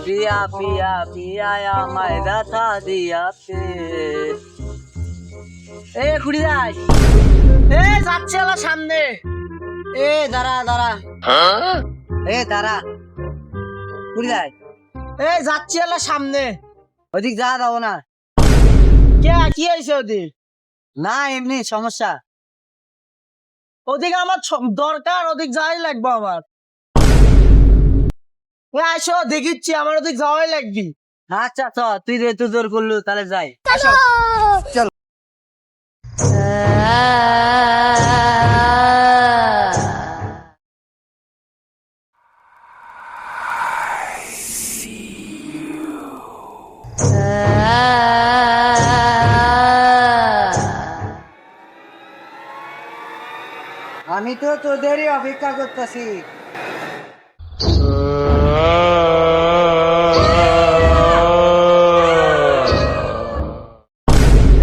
পিয়া পিয়া পিয়া আমায় ব্যথা দিয়াছে। এ খুড়ি যাই, এ যাচ্ছে আলা সামনে। এ দাঁড়া দাঁড়া, এ দাঁড়া খুড়ি যাই, এ যাচ্ছে আলা সামনে। ওদিক যা যাবো না। কে কি হয়েছে ওদিক? না এমনি সমস্যা। ওদিকে আমার দরকার, ওদিক যাওয়াই লাগবে আমার। এ আসো দেখিচ্ছি, আমার ওদিক যাওয়াই লাগবি। আচ্ছা চ, তুই যেহেতু জোর করলু তাহলে যাই। আসো। চল। আমি তো তোদেরই অপেক্ষা করতেছি।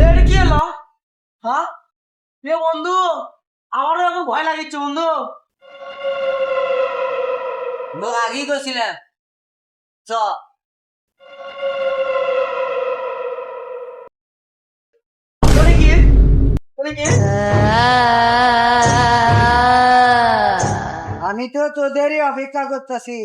এটা কি এলো? হ্যাঁ এ বন্ধু, আমারও এখন ভয় লাগিচ্ছে বন্ধু। লোক আগেই করছিলাম, চ। ওরে কি ওরে কি? আমি তো তোদেরই অপেক্ষা করতেছি।